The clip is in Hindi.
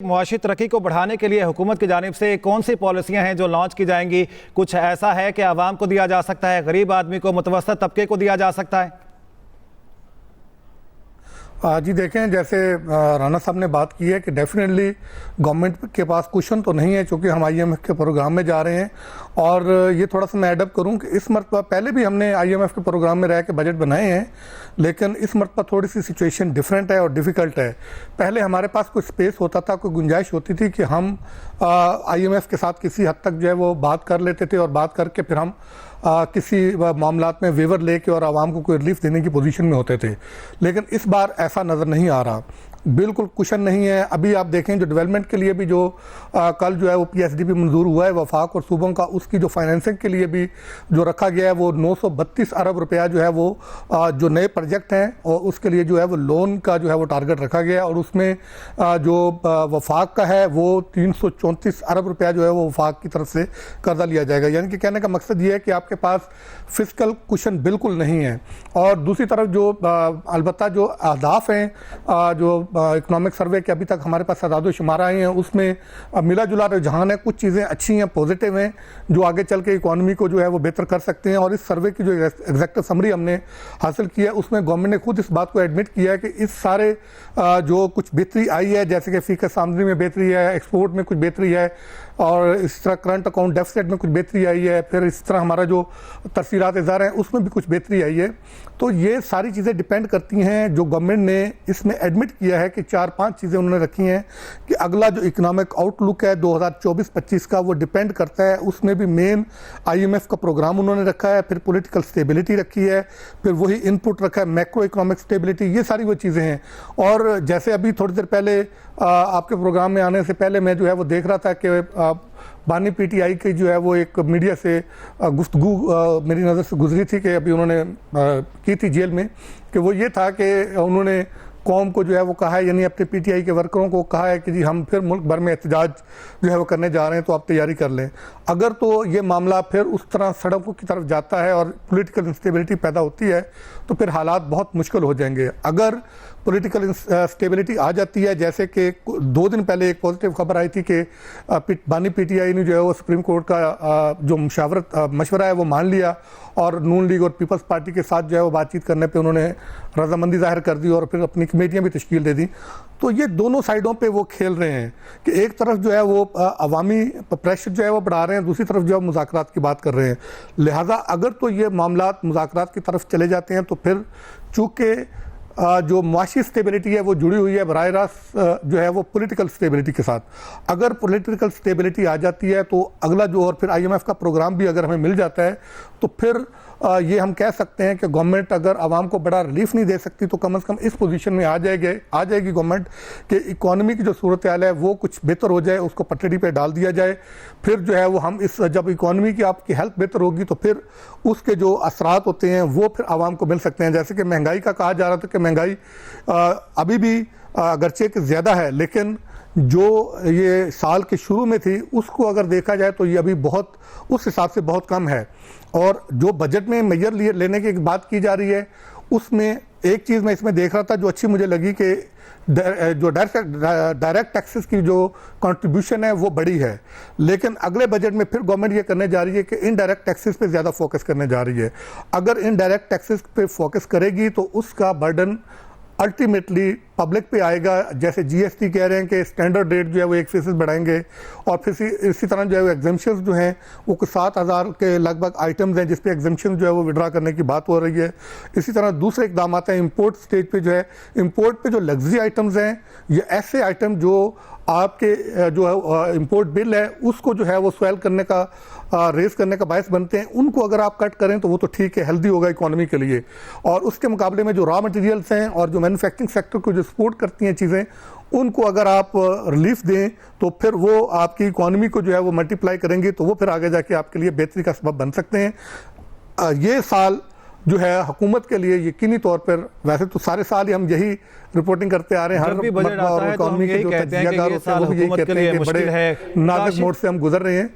मुआशी तरक्की को बढ़ाने के लिए हुकूमत की जानिब से कौन सी पॉलिसियां हैं जो लॉन्च की जाएंगी? कुछ ऐसा है कि आवाम को दिया जा सकता है, गरीब आदमी को, मुतवस्सित तबके को दिया जा सकता है? जी देखें, जैसे राना साहब ने बात की है कि डेफिनेटली गवर्नमेंट के पास कुशन तो नहीं है, क्योंकि हम आईएमएफ के प्रोग्राम में जा रहे हैं। और ये थोड़ा सा मैं एडअप करूं कि इस मरतबा पहले भी हमने आईएमएफ के प्रोग्राम में रह के बजट बनाए हैं, लेकिन इस मरतबा थोड़ी सी सिचुएशन डिफरेंट है और डिफ़िकल्ट है। पहले हमारे पास कोई स्पेस होता था, कोई गुंजाइश होती थी कि हम आईएमएफ के साथ किसी हद तक जो है वो बात कर लेते थे और बात करके फिर हम किसी मामलात में वेवर लेके और आवाम को कोई रिलीफ देने की पोजीशन में होते थे। लेकिन इस बार ऐसा नज़र नहीं आ रहा, बिल्कुल कुशन नहीं है। अभी आप देखें, जो डेवलपमेंट के लिए भी जो कल जो है वो पीएसडीपी मंजूर हुआ है वफाक और सूबों का, उसकी जो फाइनेंसिंग के लिए भी जो रखा गया है वो 932 अरब रुपया जो है वो जो नए प्रोजेक्ट हैं और उसके लिए जो है वो लोन का जो है वो टारगेट रखा गया है। और उसमें जो वफाक का है वो 334 अरब रुपया जो है वो वफाक की तरफ से कर्जा लिया जाएगा। यानी कि कहने का मकसद ये है कि आपके पास फिस्कल कुशन बिल्कुल नहीं है। और दूसरी तरफ जो अलबत्ता जो अहदाफ हैं, जो इकोनॉमिक सर्वे के अभी तक हमारे पास आदाद शुमार आए हैं, उसमें मिला जुला रुझान है। कुछ चीज़ें अच्छी हैं, पॉजिटिव हैं, जो आगे चल के इकोनॉमी को जो है वो बेहतर कर सकते हैं। और इस सर्वे की जो एग्जैक्टिव समरी हमने हासिल की है, उसमें गवर्नमेंट ने खुद इस बात को एडमिट किया है कि इस सारे जो कुछ बेहतरी आई है, जैसे कि फीकस आमदनी में बेहतरी है, एक्सपोर्ट में कुछ बेहतरी है, और इस तरह करंट अकाउंट डेफिसिट में कुछ बेहतरी आई है, फिर इस तरह हमारा जो तरसीरात इज़ार हैं उसमें भी कुछ बेहतरी आई है। तो ये सारी चीज़ें डिपेंड करती हैं, जो गवर्नमेंट ने इसमें एडमिट किया है कि 4-5 चीज़ें उन्होंने रखी हैं कि अगला जो इकोनॉमिक आउटलुक है 2024-25 का, वो डिपेंड करता है। उसमें भी मेन आईएमएफ का प्रोग्राम उन्होंने रखा है, फिर पॉलिटिकल स्टेबिलिटी रखी है, फिर वही इनपुट रखा है मैक्रो इकोनॉमिक स्टेबिलिटी, ये सारी वो चीज़ें हैं। और जैसे अभी थोड़ी देर पहले आपके प्रोग्राम में आने से पहले मैं जो है वो देख रहा था कि बानी पीटीआई की जो है वो एक मीडिया से गुफ्तगू मेरी नज़र से गुजरी थी कि अभी उन्होंने की थी जेल में, कि वो ये था कि उन्होंने कौम को जो है वो कहा है, यानी अपने पीटीआई के वर्करों को कहा है कि जी हम फिर मुल्क भर में एहतजाज जो है वो करने जा रहे हैं, तो आप तैयारी कर लें। अगर तो ये मामला फिर उस तरह सड़कों की तरफ जाता है और पॉलिटिकल इंस्टेबिलिटी पैदा होती है, तो फिर हालात बहुत मुश्किल हो जाएंगे। अगर पॉलिटिकल स्टेबिलिटी आ जाती है, जैसे कि 2 दिन पहले एक पॉजिटिव खबर आई थी कि बानी पीटीआई ने जो है वो सुप्रीम कोर्ट का जो मशवरा है वो मान लिया और नून लीग और पीपल्स पार्टी के साथ जो है वो बातचीत करने पे उन्होंने रजामंदी जाहिर कर दी और फिर अपनी कमेटियां भी तश्कील दे दी। तो ये दोनों साइडों पे वो खेल रहे हैं कि एक तरफ जो है वो अवामी प्रेशर जो है वो बढ़ा रहे हैं, दूसरी तरफ जो है मुज़ाकरात की बात कर रहे हैं। लिहाजा अगर तो ये मामलात मुज़ाकरात की तरफ चले जाते हैं, तो फिर चूँकि जो मुआशी स्टेबिलिटी है वो जुड़ी हुई है बराह रास्त जो है वो पॉलिटिकल स्टेबिलिटी के साथ। अगर पॉलिटिकल स्टेबिलिटी आ जाती है तो अगला जो, और फिर आईएमएफ का प्रोग्राम भी अगर हमें मिल जाता है, तो फिर ये हम कह सकते हैं कि गवर्नमेंट अगर आवाम को बड़ा रिलीफ नहीं दे सकती, तो कम से कम इस पोजीशन में आ जाएगी गवर्नमेंट कि इकोनॉमी की जो सूरत हाल है वो कुछ बेहतर हो जाए, उसको पटड़ी पे डाल दिया जाए। फिर जो है वो हम जब इकोनॉमी की आपकी हेल्थ बेहतर होगी, तो फिर उसके जो असरात होते हैं वो फिर आवाम को मिल सकते हैं। जैसे कि महंगाई का कहा जा रहा था कि महंगाई अभी भी अगरचे कि ज़्यादा है, लेकिन जो ये साल के शुरू में थी उसको अगर देखा जाए तो ये अभी बहुत उस हिसाब से बहुत कम है। और जो बजट में मेजर लेने की बात की जा रही है, उसमें एक चीज़ मैं इसमें देख रहा था जो अच्छी मुझे लगी कि जो डायरेक्ट टैक्सेस की जो कंट्रीब्यूशन है वो बड़ी है, लेकिन अगले बजट में फिर गवर्नमेंट ये करने जा रही है कि इनडायरेक्ट टैक्सेस पे ज़्यादा फोकस करने जा रही है। अगर इनडायरेक्ट टैक्सेस पे फोकस करेगी तो उसका बर्डन अल्टीमेटली पब्लिक पे आएगा। जैसे जीएसटी कह रहे हैं कि स्टैंडर्ड रेट जो है वो 1% बढ़ाएंगे, और फिर इसी तरह जो है एग्जम्पशंस जो हैं वो कुछ 7,000 के लगभग आइटम्स हैं जिस पे एग्जम्पशन जो है वो विड्रा करने की बात हो रही है। इसी तरह दूसरे इकदाम आते हैं इंपोर्ट स्टेज पे, जो है इंपोर्ट पे जो लग्जरी आइटम्स हैं, ये ऐसे आइटम जो आपके जो है इंपोर्ट बिल है उसको जो है वो स्वेल करने का रेस करने का बायस बनते हैं, उनको अगर आप कट करें तो वो तो ठीक है, हेल्दी होगा इकोनॉमी के लिए। और उसके मुकाबले में जो रॉ मटेरियल्स हैं और जो मैन्युफैक्चरिंग सेक्टर को जो सपोर्ट करती हैं चीज़ें, उनको अगर आप रिलीफ दें तो फिर वो आपकी इकोनॉमी को जो है वो मल्टीप्लाई करेंगी, तो वो फिर आगे जाके आपके लिए बेहतरी का सबब बन सकते हैं। ये साल जो है हुकूमत के लिए यकीनी तौर पर, वैसे तो सारे साल ही हम यही रिपोर्टिंग करते आ रहे हैं, हर बजट आता है तो हम यही कहते हैं कि ये साल हुकूमत के लिए मुश्किल है, बड़े नाजुक मोड़ से हम गुजर रहे हैं।